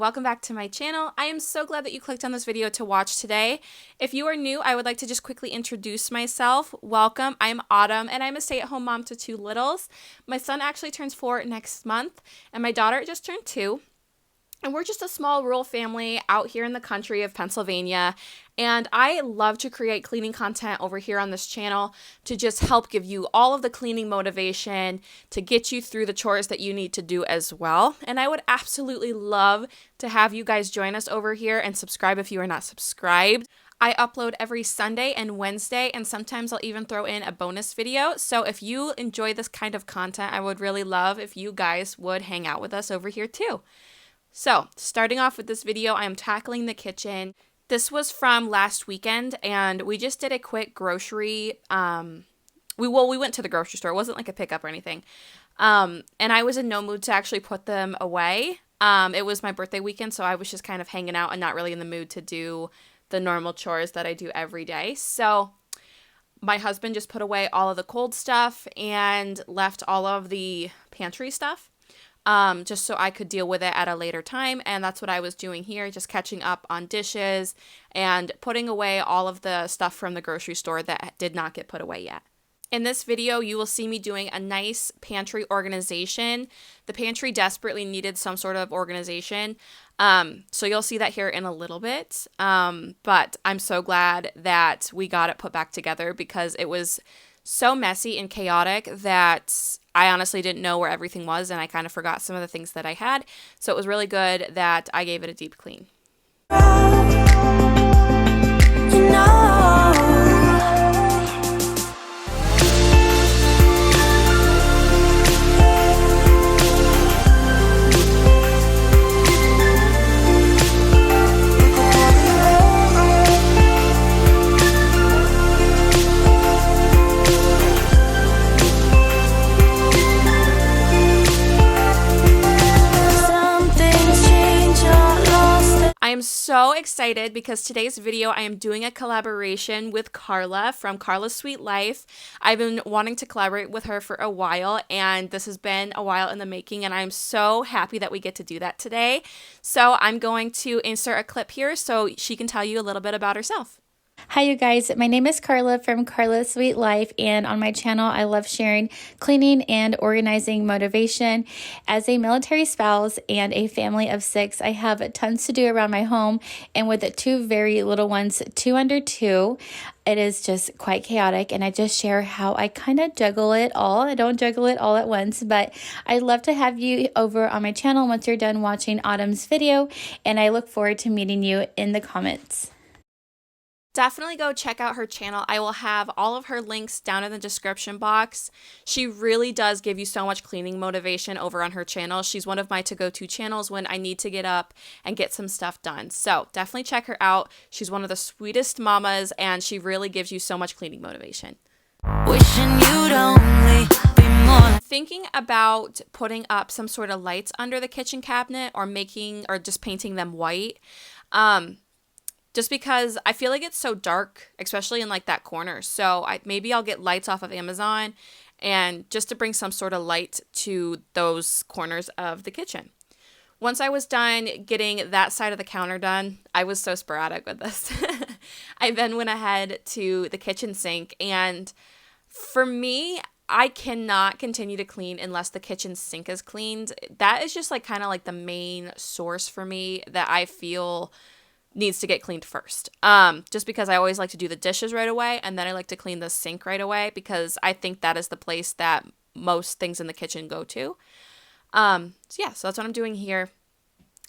welcome back to my channel. I am so glad that you clicked on this video to watch today. If you are new, I would like to just quickly introduce myself. Welcome, I'm Autumn and I'm a stay-at-home mom to two littles. My son actually turns 4 next month and my daughter just turned 2. And we're just a small rural family out here in the country of Pennsylvania. And I love to create cleaning content over here on this channel to just help give you all of the cleaning motivation to get you through the chores that you need to do as well. And I would absolutely love to have you guys join us over here and subscribe if you are not subscribed. I upload every Sunday and Wednesday, and sometimes I'll even throw in a bonus video. So if you enjoy this kind of content, I would really love if you guys would hang out with us over here too. So, starting off with this video, I am tackling the kitchen. This was from last weekend, and we just did a quick grocery, we went to the grocery store. It wasn't like a pickup or anything. And I was in no mood to actually put them away. It was my birthday weekend, so I was just kind of hanging out and not really in the mood to do the normal chores that I do every day. So, my husband just put away all of the cold stuff and left all of the pantry stuff. Just so I could deal with it at a later time. And that's what I was doing here, just catching up on dishes and putting away all of the stuff from the grocery store that did not get put away yet. In this video, you will see me doing a nice pantry organization. The pantry desperately needed some sort of organization. So you'll see that here in a little bit. But I'm so glad that we got it put back together because it was so messy and chaotic that I honestly didn't know where everything was, and I kind of forgot some of the things that I had. So it was really good that I gave it a deep clean. I am so excited because today's video I am doing a collaboration with Karla from Karla's Sweet Life. I've been wanting to collaborate with her for a while, and this has been a while in the making, and I'm so happy that we get to do that today. So I'm going to insert a clip here so she can tell you a little bit about herself. Hi you guys, my name is Karla from Karla's Sweet Life, and on my channel I love sharing cleaning and organizing motivation. As a military spouse and a family of 6, I have tons to do around my home, and with 2 very little ones, 2 under 2, it is just quite chaotic, and I just share how I kind of juggle it all. I don't juggle it all at once, but I'd love to have you over on my channel once you're done watching Autumn's video, and I look forward to meeting you in the comments. Definitely go check out her channel. I will have all of her links down in the description box. She really does give you so much cleaning motivation over on her channel. She's one of my to-go-to channels when I need to get up and get some stuff done. So definitely check her out. She's one of the sweetest mamas, and she really gives you so much cleaning motivation. Wishing you'd only be more. Thinking about putting up some sort of lights under the kitchen cabinet or just painting them white. Just because I feel like it's so dark, especially in like that corner. So maybe I'll get lights off of Amazon and just to bring some sort of light to those corners of the kitchen. Once I was done getting that side of the counter done, I was so sporadic with this. I then went ahead to the kitchen sink, and for me, I cannot continue to clean unless the kitchen sink is cleaned. That is just like kind of like the main source for me that I feel needs to get cleaned first. Just because I always like to do the dishes right away, and then I like to clean the sink right away because I think that is the place that most things in the kitchen go to. So that's what I'm doing here.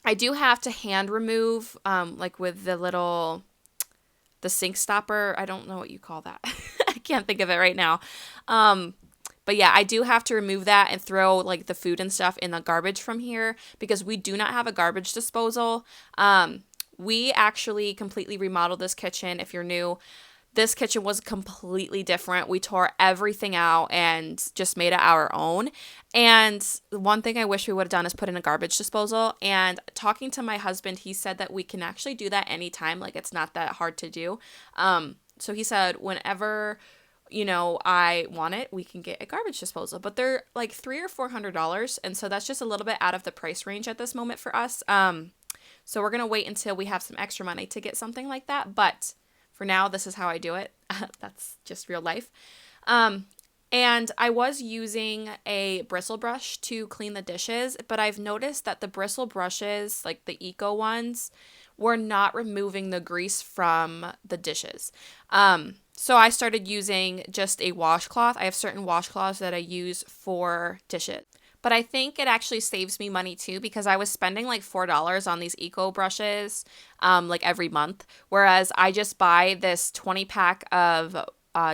I do have to hand remove, like with the sink stopper. I don't know what you call that. I can't think of it right now. But yeah, I do have to remove that and throw like the food and stuff in the garbage from here because we do not have a garbage disposal. We actually completely remodeled this kitchen. If you're new, this kitchen was completely different. We tore everything out and just made it our own. And one thing I wish we would have done is put in a garbage disposal. And talking to my husband, he said that we can actually do that anytime. Like, it's not that hard to do. So he said whenever I want it, we can get a garbage disposal, but they're like $300 or $400. And so that's just a little bit out of the price range at this moment for us. So we're going to wait until we have some extra money to get something like that. But for now, this is how I do it. That's just real life. And I was using a bristle brush to clean the dishes, but I've noticed that the bristle brushes, like the eco ones, were not removing the grease from the dishes. So I started using just a washcloth. I have certain washcloths that I use for dishes. But I think it actually saves me money too, because I was spending like $4 on these eco brushes like every month. Whereas I just buy this 20 pack of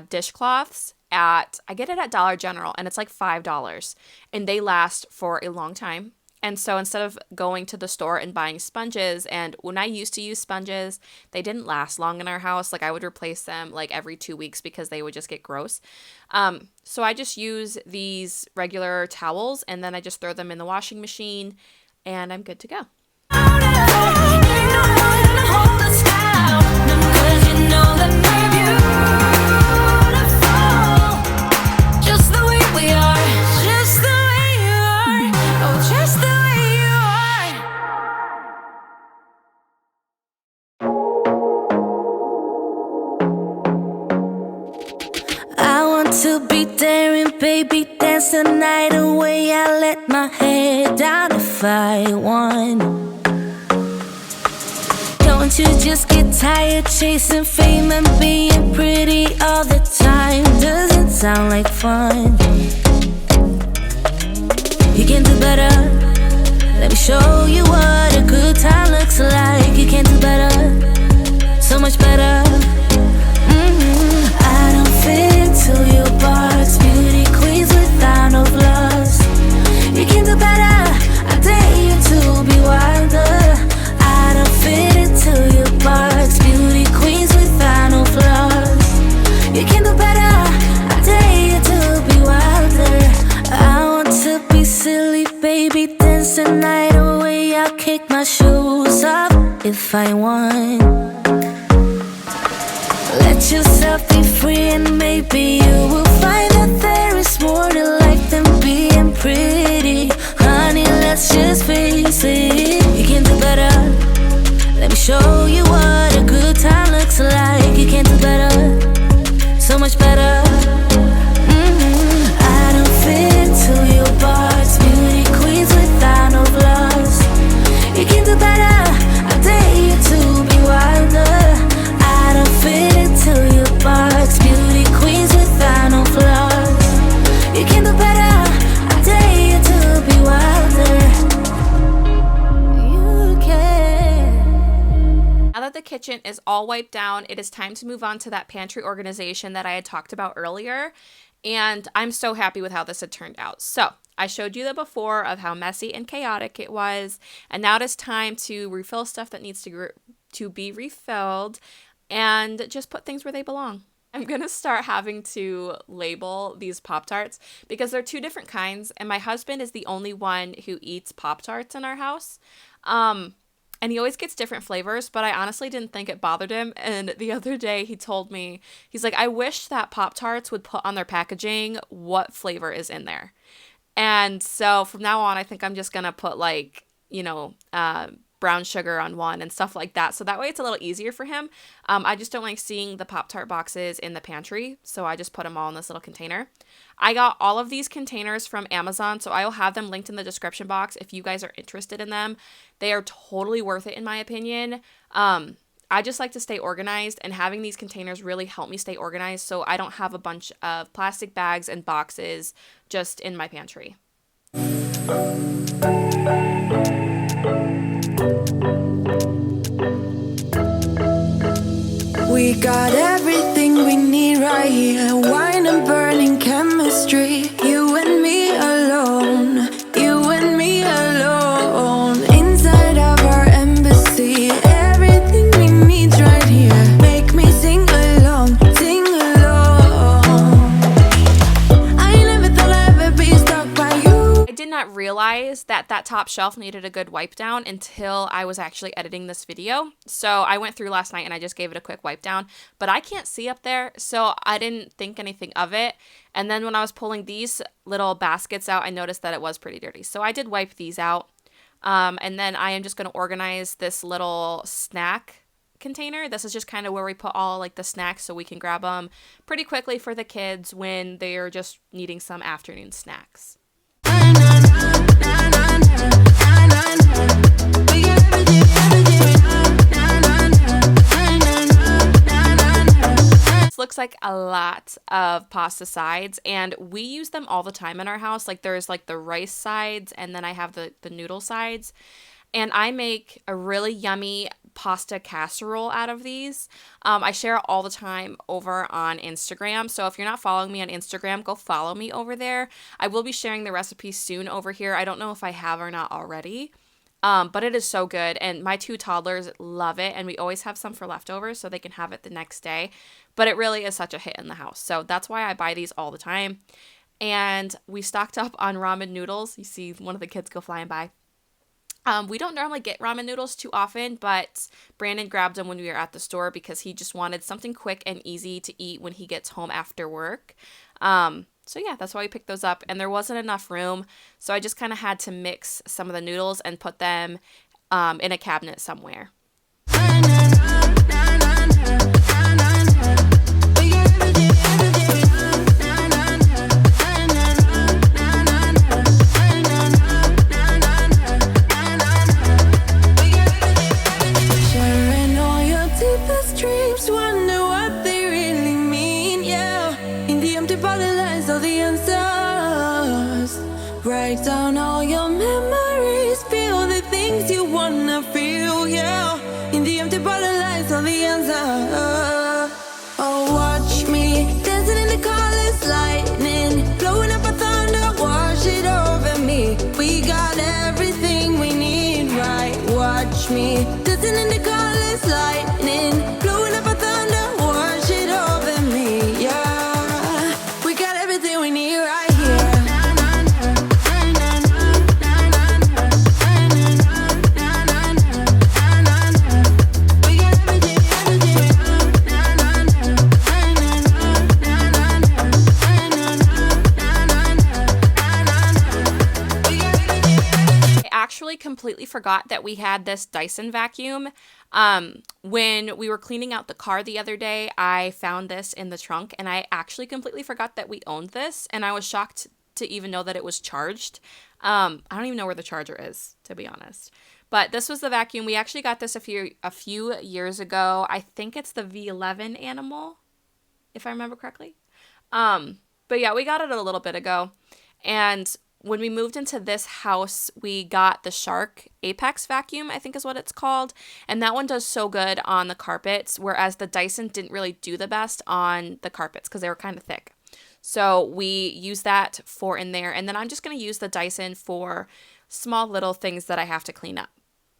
dishcloths I get it at Dollar General, and it's like $5, and they last for a long time. And so instead of going to the store and buying sponges, and when I used to use sponges, they didn't last long in our house. Like I would replace them like every 2 weeks because they would just get gross. So I just use these regular towels, and then I just throw them in the washing machine, and I'm good to go. To be daring, baby, dance the night away. I let my head down if I won. Don't you just get tired chasing fame and being pretty all the time? Doesn't sound like fun. You can do better. Let me show you what a good time looks like. You can do better, so much better. I don't fit into your box, beauty queens without no flaws. You can do better, I dare you to be wilder. I don't fit into your box, beauty queens without no flaws. You can do better, I dare you to be wilder. I want to be silly, baby, dance the night away. I'll kick my shoes off if I want. Let yourself be free, and maybe you will find that there is more to life than being pretty. Honey, let's just face it. You can do better. Let me show you what a good time looks like. You can do better, so much better. I don't fit into your box, beauty queens without no flaws. You can do better, I dare you to be wilder. I don't fit into your box, beauty queens without no flaws. You can do better, I dare you to be wilder. You can. Now that the kitchen is all wiped down, it is time to move on to that pantry organization that I had talked about earlier. And I'm so happy with how this had turned out. So I showed you the before of how messy and chaotic it was. And now it is time to refill stuff that needs to be refilled, and just put things where they belong. I'm going to start having to label these Pop-Tarts because they're two different kinds, and my husband is the only one who eats Pop-Tarts in our house. And he always gets different flavors, but I honestly didn't think it bothered him. And the other day he told me, he's like, I wish that Pop-Tarts would put on their packaging what flavor is in there. And so from now on, I think I'm just going to put like, brown sugar on one and stuff like that. So that way it's a little easier for him. I just don't like seeing the Pop-Tart boxes in the pantry. So I just put them all in this little container. I got all of these containers from Amazon. So I will have them linked in the description box if you guys are interested in them. They are totally worth it in my opinion. I just like to stay organized, and having these containers really help me stay organized. So I don't have a bunch of plastic bags and boxes just in my pantry. We got everything we need right here. Wine and burning chemistry. You and me alone. You and me alone. Inside of our embassy. Everything we need right here. Make me sing along. Sing along. I never thought I'd ever be stuck by you. I did not realize that top shelf needed a good wipe down until I was actually editing this video. So I went through last night and I just gave it a quick wipe down, but I can't see up there, so I didn't think anything of it. And then when I was pulling these little baskets out, I noticed that it was pretty dirty. So I did wipe these out. And then I am just going to organize this little snack container. This is just kind of where we put all like the snacks so we can grab them pretty quickly for the kids when they're just needing some afternoon snacks. This looks like a lot of pasta sides, and we use them all the time in our house. Like there's like the rice sides, and then I have the noodle sides. And I make a really yummy pasta casserole out of these. I share it all the time over on Instagram. So if you're not following me on Instagram, go follow me over there. I will be sharing the recipe soon over here. I don't know if I have or not already. But it is so good, and my 2 toddlers love it, and we always have some for leftovers so they can have it the next day. But it really is such a hit in the house. So that's why I buy these all the time. And we stocked up on ramen noodles. You see one of the kids go flying by. We don't normally get ramen noodles too often, but Brandon grabbed them when we were at the store because he just wanted something quick and easy to eat when he gets home after work. So yeah, that's why we picked those up, and there wasn't enough room, so I just kind of had to mix some of the noodles and put them in a cabinet somewhere. Sharing all your deepest dreams, wonder what they really mean, yeah. In the empty bottle lies all the answers. Write down all your memories, feel the things you wanna feel, yeah. In the empty bottle lies all the answers. Oh, watch me dancing in the colors, lightning blowing up a thunder, wash it over me. We got everything we need, right? Watch me dancing in the colors, lightning blowing up a thunder, wash it over me, yeah. We got everything we need right here. Actually completely forgot that we had this Dyson vacuum. When we were cleaning out the car the other day, I found this in the trunk, and I actually completely forgot that we owned this, and I was shocked to even know that it was charged. I don't even know where the charger is, to be honest. But this was the vacuum. We actually got this a few years ago. I think it's the V11 Animal, if I remember correctly. But yeah, we got it a little bit ago, and when we moved into this house, we got the Shark Apex vacuum, I think is what it's called. And that one does so good on the carpets, whereas the Dyson didn't really do the best on the carpets because they were kind of thick. So we use that for in there. And then I'm just going to use the Dyson for small little things that I have to clean up.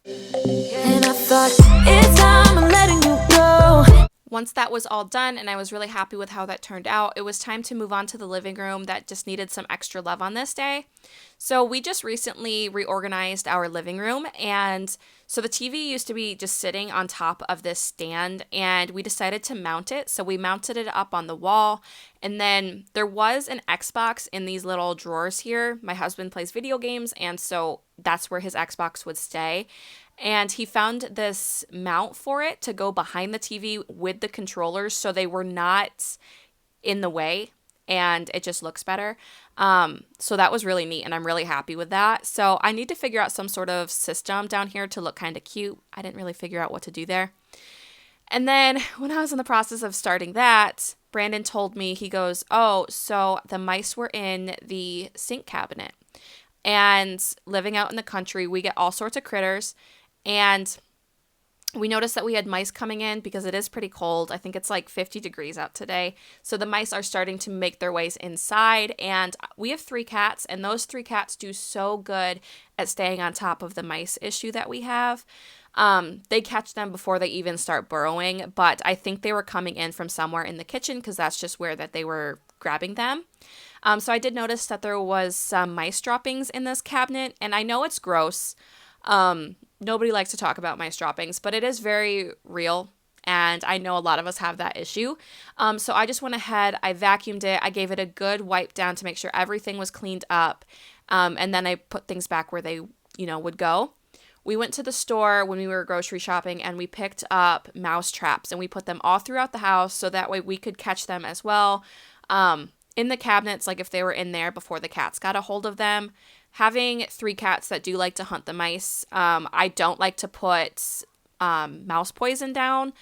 And I thought, it's time I'm letting you go. Once that was all done and I was really happy with how that turned out, it was time to move on to the living room that just needed some extra love on this day. So we just recently reorganized our living room, and so the TV used to be just sitting on top of this stand, and we decided to mount it. So we mounted it up on the wall, and then there was an Xbox in these little drawers here. My husband plays video games, and so that's where his Xbox would stay. And he found this mount for it to go behind the TV with the controllers so they were not in the way and it just looks better. So that was really neat, and I'm really happy with that. So I need to figure out some sort of system down here to look kind of cute. I didn't really figure out what to do there. And then when I was in the process of starting that, Brandon told me, he goes, oh, so the mice were in the sink cabinet. And living out in the country, we get all sorts of critters. And we noticed that we had mice coming in because it is pretty cold. I think it's like 50 degrees out today. So the mice are starting to make their ways inside. And we have 3 cats, and those 3 cats do so good at staying on top of the mice issue that we have. They catch them before they even start burrowing, but I think they were coming in from somewhere in the kitchen because that's just where that they were grabbing them. So I did notice that there was some mice droppings in this cabinet, and I know it's gross. Nobody likes to talk about mice droppings, but it is very real, and I know a lot of us have that issue. So I just went ahead, I vacuumed it, I gave it a good wipe down to make sure everything was cleaned up, and then I put things back where they would go. We went to the store when we were grocery shopping and we picked up mouse traps and we put them all throughout the house so that way we could catch them as well. In the cabinets, like if they were in there before the cats got a hold of them. Having 3 cats that do like to hunt the mice, I don't like to put mouse poison down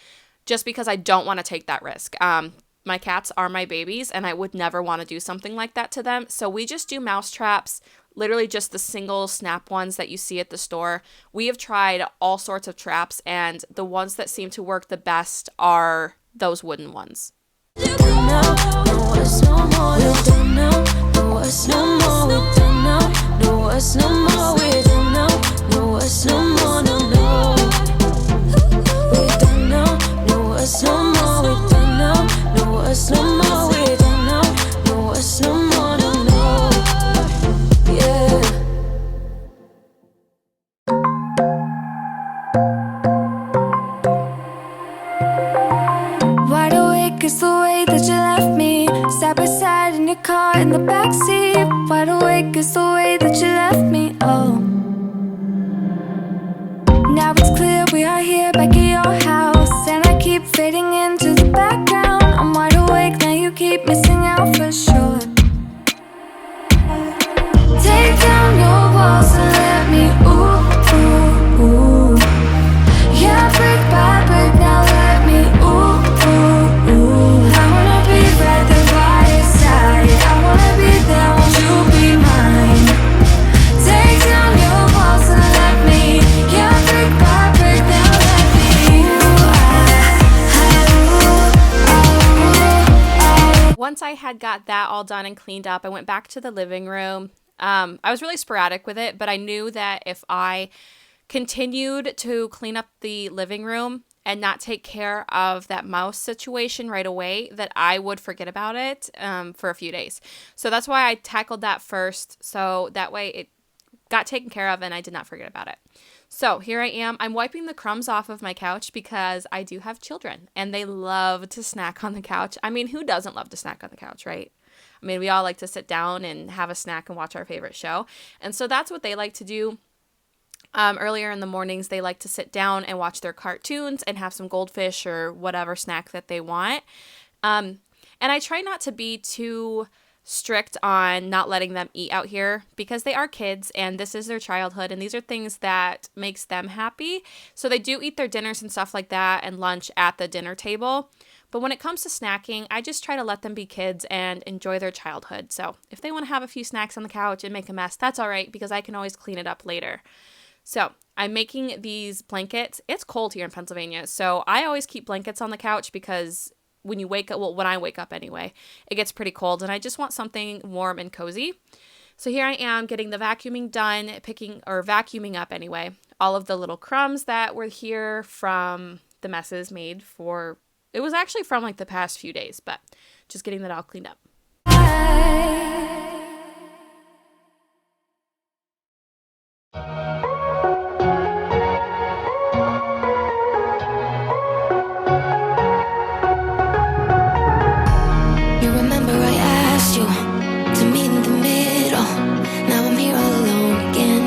just because I don't want to take that risk. My cats are my babies and I would never want to do something like that to them. So we just do mouse traps, literally just the single snap ones that you see at the store. We have tried all sorts of traps and the ones that seem to work the best are those wooden ones. Wide awake is the way that you left me, side by side in your car in the backseat. Wide awake is the way that you left me, oh. Now it's clear we are here back at your house, and I keep fading into the background. I'm wide awake, now you keep missing out for sure. Take down your walls and let me, ooh, ooh, ooh. Yeah, brick by brick, now let me, ooh, ooh, ooh. I wanna be right there by your side, I wanna be there, won't you be mine? Take down your walls and let me, yeah, brick by brick, now let me, Once I had got that all done and cleaned up, I went back to the living room. I was really sporadic with it, but I knew that if I continued to clean up the living room and not take care of that mouse situation right away, that I would forget about it for a few days. So that's why I tackled that first, so that way it got taken care of and I did not forget about it. So here I am. I'm wiping the crumbs off of my couch because I do have children and they love to snack on the couch. I mean, who doesn't love to snack on the couch, right? I mean, we all like to sit down and have a snack and watch our favorite show. And so that's what they like to do. Earlier in the mornings, they like to sit down and watch their cartoons and have some goldfish or whatever snack that they want. And I try not to be too strict on not letting them eat out here because they are kids and this is their childhood and these are things that makes them happy. So they do eat their dinners and stuff like that and lunch at the dinner table. But when it comes to snacking, I just try to let them be kids and enjoy their childhood. So if they want to have a few snacks on the couch and make a mess, that's all right because I can always clean it up later. So I'm making these blankets. It's cold here in Pennsylvania, so I always keep blankets on the couch because when you wake up, well, when I wake up anyway, it gets pretty cold and I just want something warm and cozy. So here I am getting the vacuuming done, vacuuming up anyway, all of the little crumbs that were here from the messes made for, it was actually from like the past few days, but just getting that all cleaned up. You remember I asked you to meet in the middle. Now I'm here all alone again.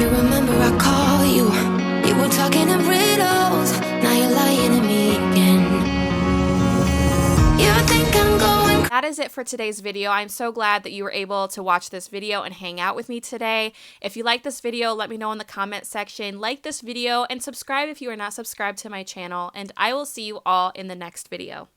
You remember I called you. You were talking in riddles. Now you're lying to me again. You think I'm going. That is it for today's video. I'm so glad that you were able to watch this video and hang out with me today. If you like this video, let me know in the comment section. Like this video and subscribe if you are not subscribed to my channel. And I will see you all in the next video.